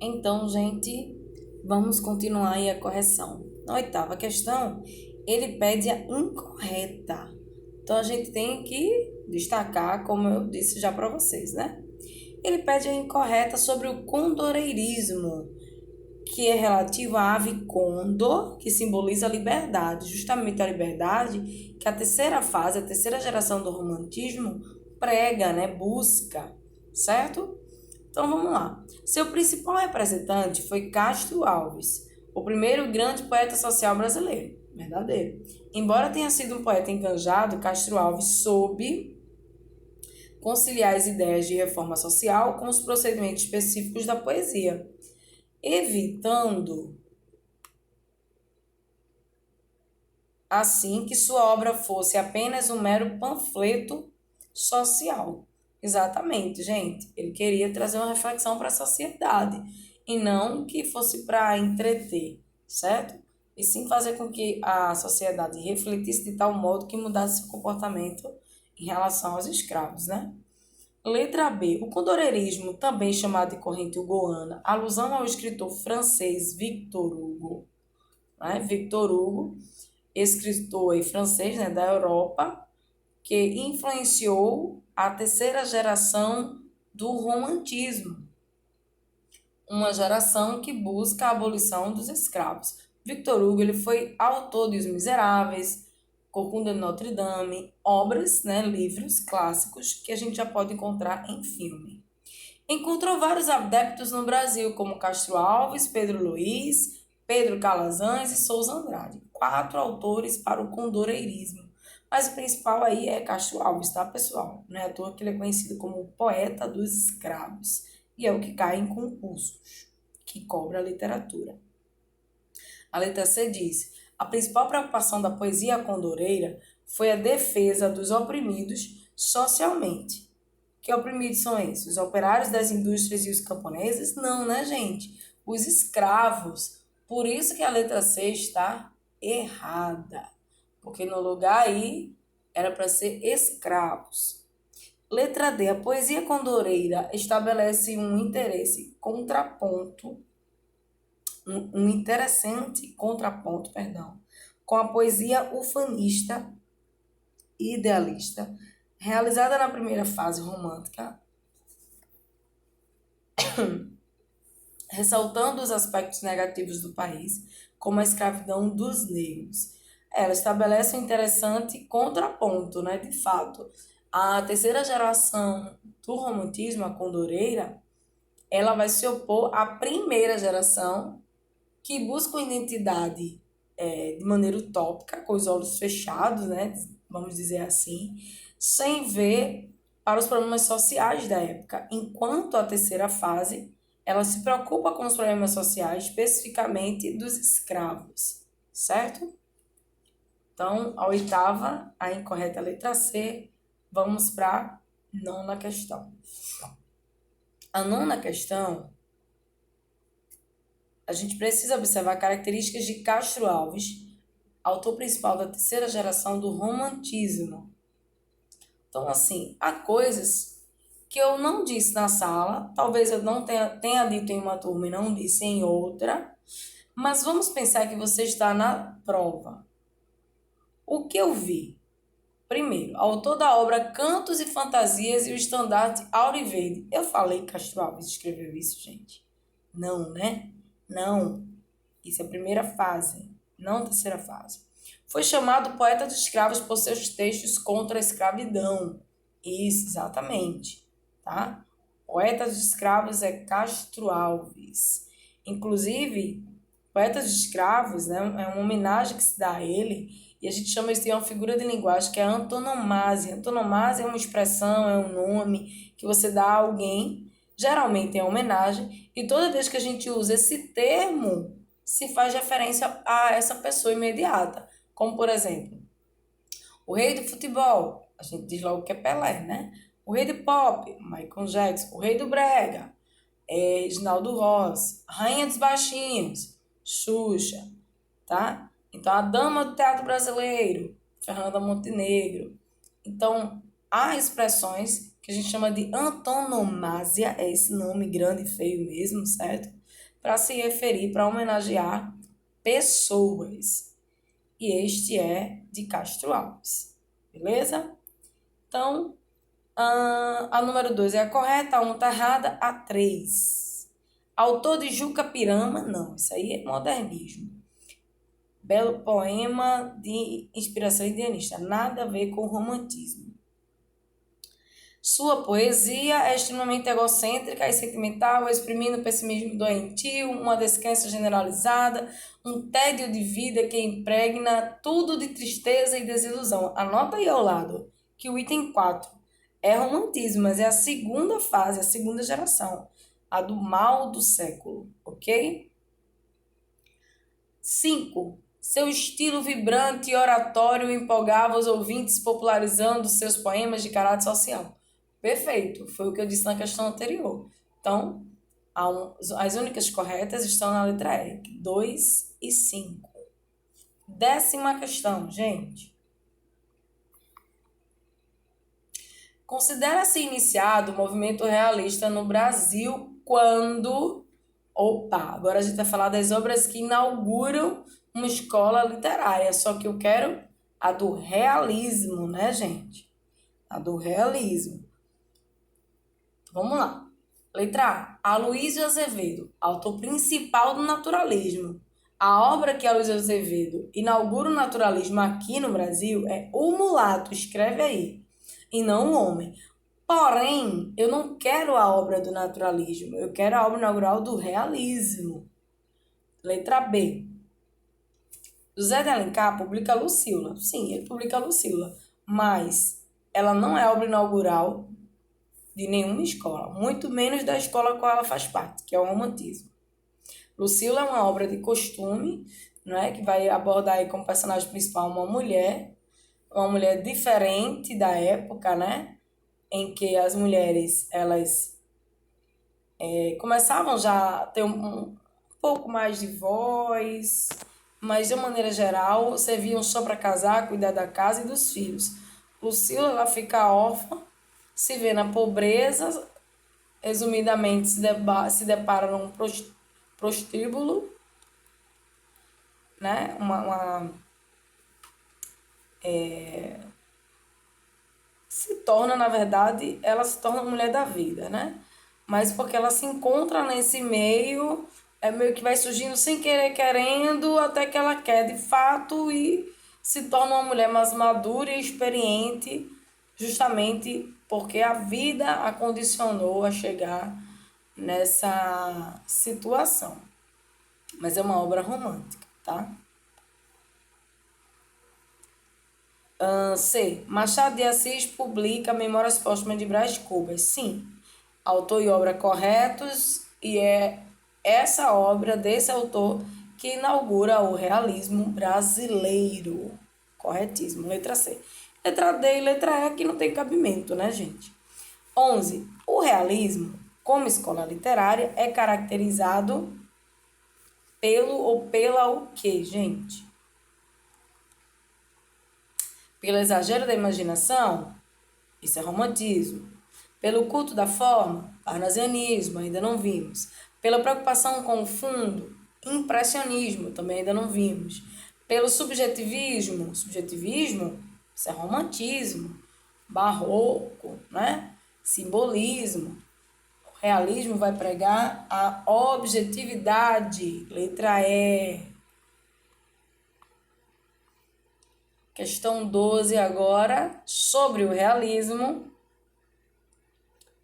Então, gente, vamos continuar aí a correção. Na oitava questão, ele pede a incorreta. Então, a gente tem que destacar, como eu disse já para vocês, né? Ele pede a incorreta sobre o condoreirismo, que é relativo à ave condor, que simboliza a liberdade. Justamente a liberdade que a terceira fase, a terceira geração do romantismo prega, né? Busca, certo? Então vamos lá. Seu principal representante foi Castro Alves, o primeiro grande poeta social brasileiro. Verdadeiro. Embora tenha sido um poeta enganjado, Castro Alves soube conciliar as ideias de reforma social com os procedimentos específicos da poesia, evitando assim que sua obra fosse apenas um mero panfleto social. Exatamente, gente. Ele queria trazer uma reflexão para a sociedade e não que fosse para entreter, certo? E sim fazer com que a sociedade refletisse de tal modo que mudasse seu comportamento em relação aos escravos, né? Letra B. O condoreirismo, também chamado de corrente hugoana, alusão ao escritor francês Victor Hugo, né? Victor Hugo, escritor francês, né, da Europa, que influenciou a terceira geração do romantismo, uma geração que busca a abolição dos escravos. Victor Hugo ele foi autor de Os Miseráveis, Corcunda de Notre Dame, obras, né, livros clássicos que a gente já pode encontrar em filme. Encontrou vários adeptos no Brasil, como Castro Alves, Pedro Luiz, Pedro Calazans e Souza Andrade. 4 autores para o condoreirismo. Mas o principal aí é Castro Alves, tá, pessoal? Não é à toa que ele é conhecido como o poeta dos escravos. E é o que cai em concursos, que cobra a literatura. A letra C diz: a principal preocupação da poesia condoreira foi a defesa dos oprimidos socialmente. Que oprimidos são esses? Os operários das indústrias e os camponeses? Não, né, gente? Os escravos. Por isso que a letra C está errada. Porque no lugar aí era para ser escravos. Letra D. A poesia condoreira estabelece um interesse contraponto, um interessante contraponto, perdão, com a poesia ufanista e idealista, realizada na primeira fase romântica, ressaltando os aspectos negativos do país, como a escravidão dos negros. Ela estabelece um interessante contraponto, né? De fato, a terceira geração do romantismo, a condoreira, ela vai se opor à primeira geração que busca uma identidade de maneira utópica, com os olhos fechados, né? Vamos dizer assim, sem ver para os problemas sociais da época, enquanto a terceira fase ela se preocupa com os problemas sociais, especificamente dos escravos, certo? Então, a oitava, a incorreta letra C, vamos para a nona questão. A nona questão, a gente precisa observar características de Castro Alves, autor principal da terceira geração do romantismo. Então, assim, há coisas que eu não disse na sala, talvez eu não tenha dito em uma turma e não disse em outra, mas vamos pensar que você está na prova. O que eu vi? Primeiro, autor da obra Cantos e Fantasias e o Estandarte Auriverde. Eu falei que Castro Alves escreveu isso, gente? Não, né? Não. Isso é a primeira fase, não a terceira fase. Foi chamado poeta dos escravos por seus textos contra a escravidão. Isso, exatamente, tá? Poeta dos escravos é Castro Alves. Inclusive, poeta dos escravos, né, é uma homenagem que se dá a ele, e a gente chama isso de uma figura de linguagem que é a antonomasia. Antonomasia é uma expressão, é um nome que você dá a alguém, geralmente é homenagem, e toda vez que a gente usa esse termo, se faz referência a essa pessoa imediata. Como, por exemplo, o rei do futebol, a gente diz logo que é Pelé, né? O rei do pop, Michael Jackson. O rei do brega, Reginaldo Rossi. A rainha dos baixinhos, Xuxa, tá? Então, a dama do teatro brasileiro, Fernanda Montenegro. Então, há expressões que a gente chama de antonomasia, é esse nome grande e feio mesmo, certo? para se referir, para homenagear pessoas. E este é de Castro Alves. Beleza? Então, a número 2 é a correta, a 1 está errada, a 3. Autor de Juca Pirama, não, isso aí é modernismo. Belo poema de inspiração indianista, nada a ver com romantismo. Sua poesia é extremamente egocêntrica e sentimental, exprimindo pessimismo doentio, uma descrença generalizada, um tédio de vida que impregna tudo de tristeza e desilusão. Anota aí ao lado que o item 4 é romantismo, mas é a segunda fase, a segunda geração, a do mal do século, ok? 5. Seu estilo vibrante e oratório empolgava os ouvintes, popularizando seus poemas de caráter social. Perfeito, foi o que eu disse na questão anterior. Então, as únicas corretas estão na letra E, 2 e 5. 10ª questão, gente. Considera-se iniciado o movimento realista no Brasil quando... Opa, agora a gente vai falar das obras que inauguram uma escola literária, só que eu quero a do realismo, né, gente? A do realismo. Vamos lá. Letra A. Aloysio Azevedo, autor principal do naturalismo. A obra que Aloysio Azevedo inaugura o naturalismo aqui no Brasil é O Mulato, escreve aí, e não O Homem. Porém, eu não quero a obra do naturalismo, eu quero a obra inaugural do realismo. Letra B. José de Alencar publica Lucília. Sim, ele publica Lucília, mas ela não é obra inaugural de nenhuma escola, muito menos da escola a qual ela faz parte, que é o romantismo. Lucília é uma obra de costume, não é, que vai abordar aí como personagem principal uma mulher diferente da época, né, em que as mulheres elas começavam já a ter um pouco mais de voz, mas de uma maneira geral serviam só para casar, cuidar da casa e dos filhos. Lucília, ela fica órfã, se vê na pobreza, resumidamente se depara num prostíbulo, né? Na verdade, ela se torna mulher da vida, né? Mas porque ela se encontra nesse meio, é meio que vai surgindo sem querer, querendo, até que ela quer de fato e se torna uma mulher mais madura e experiente, justamente porque a vida a condicionou a chegar nessa situação. Mas é uma obra romântica, tá? C. Machado de Assis publica Memórias Póstumas de Brás Cubas. Sim, autor e obra corretos, e é essa obra desse autor que inaugura o realismo brasileiro. Corretíssimo. Letra C. Letra D e letra E que não tem cabimento, né, gente? 11. O realismo, como escola literária, é caracterizado pelo ou pela o quê, gente? Pelo exagero da imaginação? Isso é romantismo. Pelo culto da forma? Parnasianismo, ainda não vimos. Pela preocupação com o fundo? Impressionismo, também ainda não vimos. Pelo subjetivismo? Subjetivismo? Isso é romantismo. Barroco, né? Simbolismo. O realismo vai pregar a objetividade. Letra E. Questão 12 agora, sobre o realismo,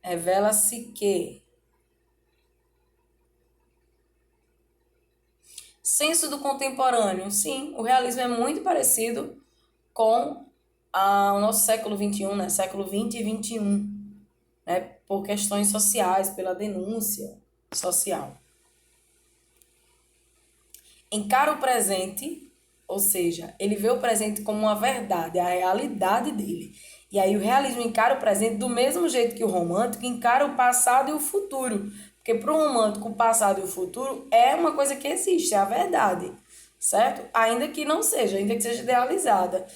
revela-se que senso do contemporâneo, sim, o realismo é muito parecido com o nosso século XXI, né? Século XX e XXI, né? Por questões sociais, pela denúncia social. Encara o presente, ou seja, ele vê o presente como uma verdade, a realidade dele. E aí o realismo encara o presente do mesmo jeito que o romântico encara o passado e o futuro. Porque para o romântico o passado e o futuro é uma coisa que existe, é a verdade, certo? Ainda que não seja, ainda que seja idealizada.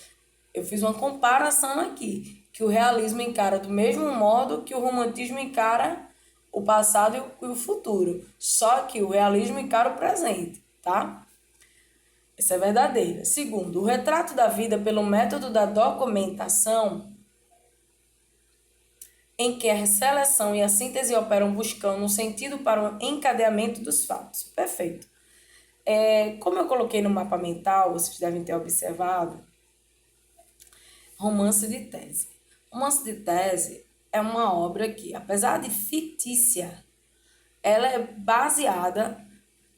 Eu fiz uma comparação aqui, que o realismo encara do mesmo modo que o romantismo encara o passado e o futuro. Só que o realismo encara o presente, tá? Isso é verdadeiro. Segundo, o retrato da vida pelo método da documentação, em que a seleção e a síntese operam buscando um sentido para o encadeamento dos fatos. Perfeito. Como eu coloquei no mapa mental, vocês devem ter observado, romance de tese. Romance de tese é uma obra que, apesar de fictícia, ela é baseada,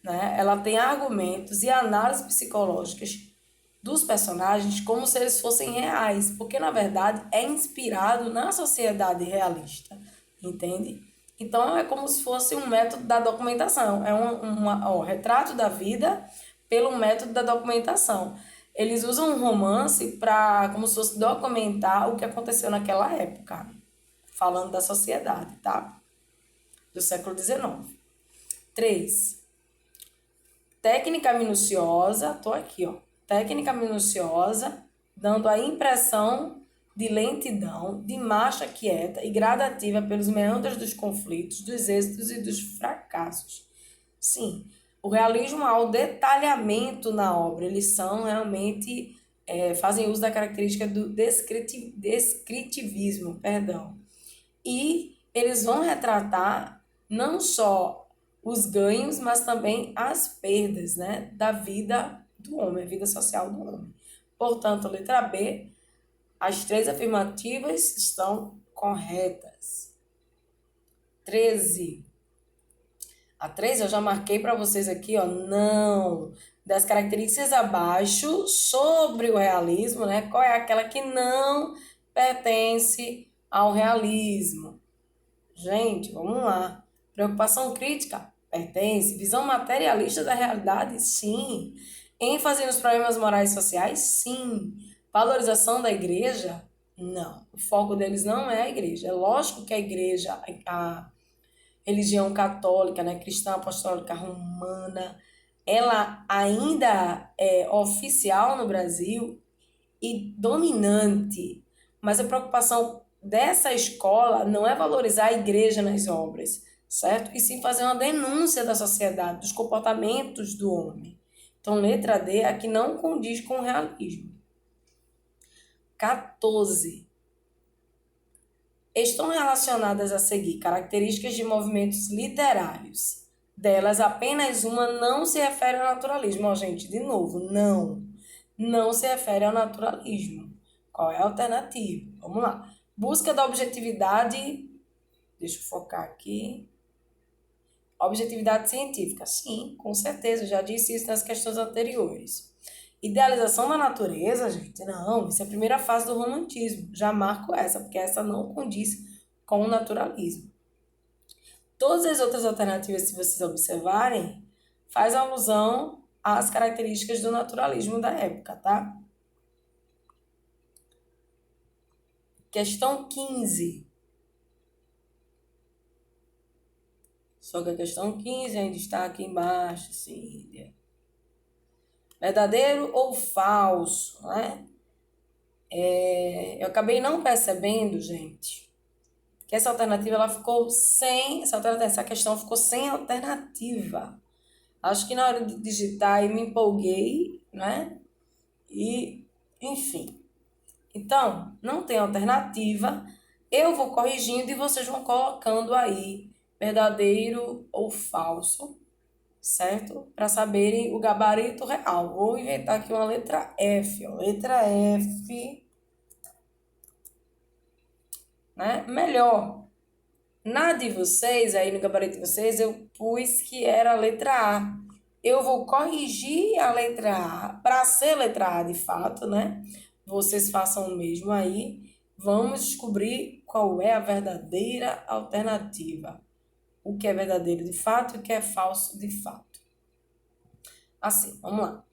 né? Ela tem argumentos e análises psicológicas dos personagens como se eles fossem reais, porque na verdade é inspirado na sociedade realista, entende? Então é como se fosse um método da documentação, é retrato da vida pelo método da documentação. Eles usam um romance para como se fosse documentar o que aconteceu naquela época, falando da sociedade, tá? Do século XIX. 3. Técnica minuciosa, tô aqui, ó. Técnica minuciosa, dando a impressão de lentidão, de marcha quieta e gradativa pelos meandros dos conflitos, dos êxitos e dos fracassos. Sim, o realismo ao detalhamento na obra, eles são realmente, fazem uso da característica do descritivismo, perdão. E eles vão retratar não só os ganhos, mas também as perdas, né, da vida do homem, a vida social do homem. Portanto, letra B, as 3 afirmativas estão corretas. 13. A 13 eu já marquei para vocês aqui, ó, não. Das características abaixo, sobre o realismo, né? Qual é aquela que não pertence ao realismo? Gente, vamos lá. Preocupação crítica? Pertence. Visão materialista da realidade? Sim. ênfase nos problemas morais e sociais? Sim. Valorização da igreja? Não. O foco deles não é a igreja. É lógico que a igreja, a religião católica, né, cristã apostólica romana, ela ainda é oficial no Brasil e dominante. Mas a preocupação dessa escola não é valorizar a igreja nas obras, certo? E sim fazer uma denúncia da sociedade, dos comportamentos do homem. Então, letra D aqui não condiz com o realismo. 14. Estão relacionadas a seguir características de movimentos literários. Delas, apenas uma não se refere ao naturalismo. Ó, gente, de novo, não se refere ao naturalismo. Qual é a alternativa? Vamos lá. Busca da objetividade. Deixa eu focar aqui. Objetividade científica. Sim, com certeza. Eu já disse isso nas questões anteriores. Idealização da natureza, gente, não. Isso é a primeira fase do romantismo. Já marco essa, porque essa não condiz com o naturalismo. Todas as outras alternativas, se vocês observarem, faz alusão às características do naturalismo da época, tá? Questão 15. Só que a questão 15 ainda está aqui embaixo, Cília. Verdadeiro ou falso, né? Eu acabei não percebendo, gente, que essa alternativa ela ficou sem. Essa questão ficou sem alternativa. Acho que na hora de digitar eu me empolguei, né? E, enfim. Então, não tem alternativa. Eu vou corrigindo e vocês vão colocando aí verdadeiro ou falso, certo? Para saberem o gabarito real. Vou inventar aqui uma letra F, ó. Letra F, né? Melhor. Na de vocês, aí no gabarito de vocês, eu pus que era a letra A. Eu vou corrigir a letra A para ser letra A de fato, né? Vocês façam o mesmo aí. Vamos descobrir qual é a verdadeira alternativa. O que é verdadeiro de fato e o que é falso de fato. Assim, vamos lá.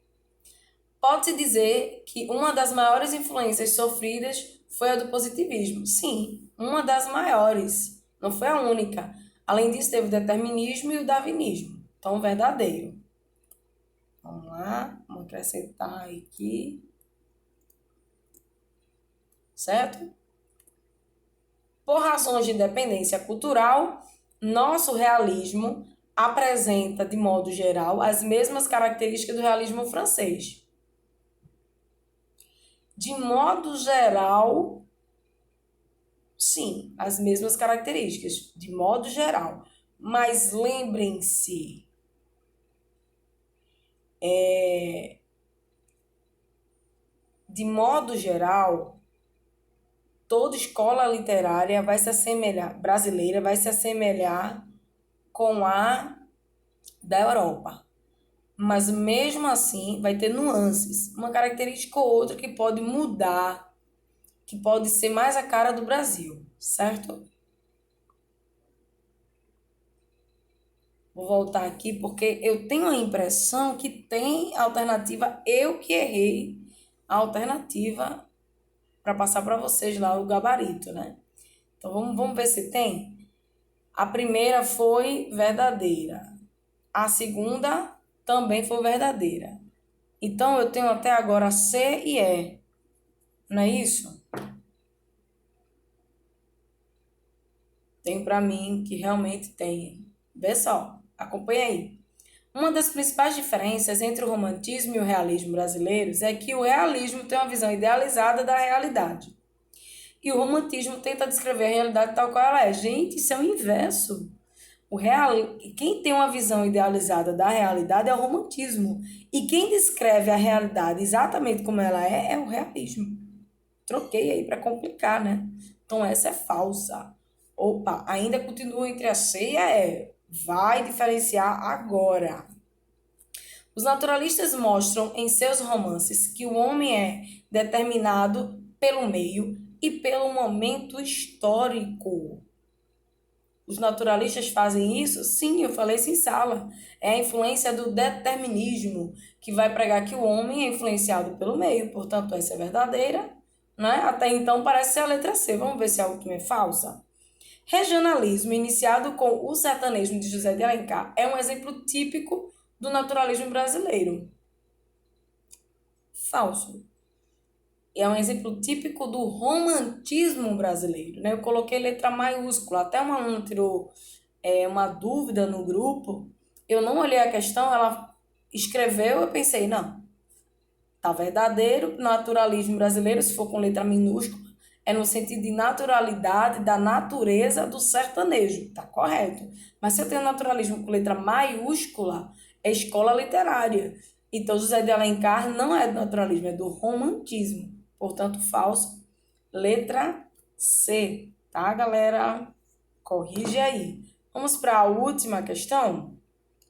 Pode-se dizer que uma das maiores influências sofridas foi a do positivismo. Sim, uma das maiores. Não foi a única. Além disso, teve o determinismo e o darwinismo. Então, verdadeiro. Vamos lá, vamos acrescentar aqui. Certo? Por razões de dependência cultural, Nosso realismo apresenta, de modo geral, as mesmas características do realismo francês. De modo geral, sim, as mesmas características, de modo geral. Mas lembrem-se, de modo geral, toda escola literária vai se assemelhar, brasileira vai se assemelhar com a da Europa. Mas mesmo assim vai ter nuances, uma característica ou outra que pode mudar, que pode ser mais a cara do Brasil, certo? Vou voltar aqui porque eu tenho a impressão que tem alternativa, eu que errei a alternativa para passar para vocês lá o gabarito, né? Então vamos ver se tem. A primeira foi verdadeira. A segunda também foi verdadeira. Então eu tenho até agora C e E. Não é isso? Tem para mim que realmente tem. Vê só, acompanha aí. Uma das principais diferenças entre o romantismo e o realismo brasileiros é que o realismo tem uma visão idealizada da realidade. E o romantismo tenta descrever a realidade tal qual ela é. Gente, isso é o inverso. Quem tem uma visão idealizada da realidade é o romantismo. E quem descreve a realidade exatamente como ela é o realismo. Troquei aí para complicar, né? Então essa é falsa. Opa, ainda continua entre a C e a E. Vai diferenciar agora. Os naturalistas mostram em seus romances que o homem é determinado pelo meio e pelo momento histórico. Os naturalistas fazem isso? Sim, eu falei isso em sala. É a influência do determinismo, que vai pregar que o homem é influenciado pelo meio, portanto, essa é verdadeira, né? Até então parece ser a letra C. Vamos ver se a última é falsa. Regionalismo, iniciado com o sertanejo de José de Alencar, é um exemplo típico do naturalismo brasileiro. Falso. É um exemplo típico do romantismo brasileiro, né? Eu coloquei letra maiúscula, até uma aluna tirou uma dúvida no grupo, eu não olhei a questão, ela escreveu, eu pensei, não, tá verdadeiro, naturalismo brasileiro, se for com letra minúscula, é no sentido de naturalidade da natureza do sertanejo, tá correto. Mas se eu tenho naturalismo com letra maiúscula, é escola literária. Então, José de Alencar não é do naturalismo, é do romantismo. Portanto, falso. Letra C, tá, galera? Corrige aí. Vamos para a última questão,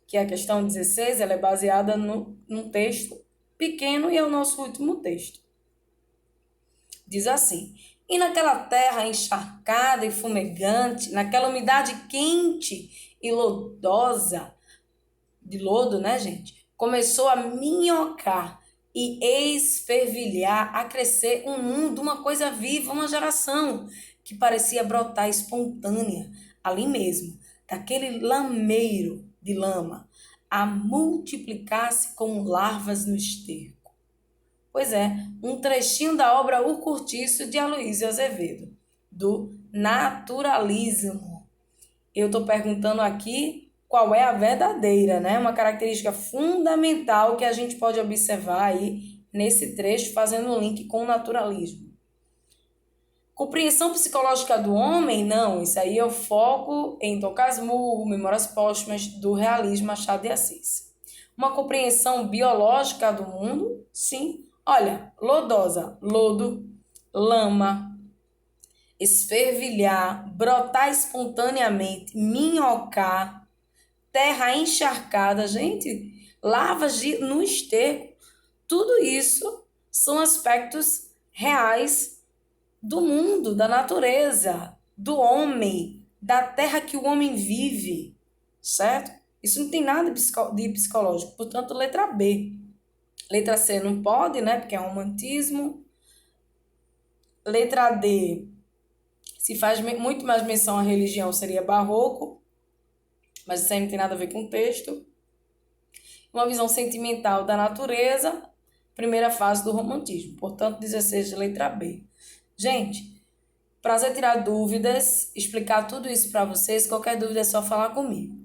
que é a questão 16, ela é baseada num texto pequeno e é o nosso último texto. Diz assim: e naquela terra encharcada e fumegante, naquela umidade quente e lodosa, de lodo, né, gente? Começou a minhocar e esfervilhar, a crescer um mundo, uma coisa viva, uma geração que parecia brotar espontânea ali mesmo, daquele lameiro de lama, a multiplicar-se como larvas no esterco. Pois é, um trechinho da obra O Cortiço de Aloysio Azevedo, do naturalismo. Eu estou perguntando aqui qual é a verdadeira, né? Uma característica fundamental que a gente pode observar aí nesse trecho, fazendo um link com o naturalismo. Compreensão psicológica do homem? Não, isso aí eu foco em Dom Casmurro, Memórias Póstumas do Realismo Machado de Assis. Uma compreensão biológica do mundo? Sim. Olha, lodosa, lodo, lama, esfervilhar, brotar espontaneamente, minhocar, terra encharcada, gente, lavas no esterco, tudo isso são aspectos reais do mundo, da natureza, do homem, da terra que o homem vive, certo? Isso não tem nada de psicológico, portanto, letra B. Letra C não pode, né? Porque é romantismo. Letra D, se faz muito mais menção à religião, seria barroco, mas isso aí não tem nada a ver com o texto. Uma visão sentimental da natureza, primeira fase do romantismo. Portanto, 16 de letra B. Gente, Prazer tirar dúvidas, explicar tudo isso para vocês. Qualquer dúvida é só falar comigo.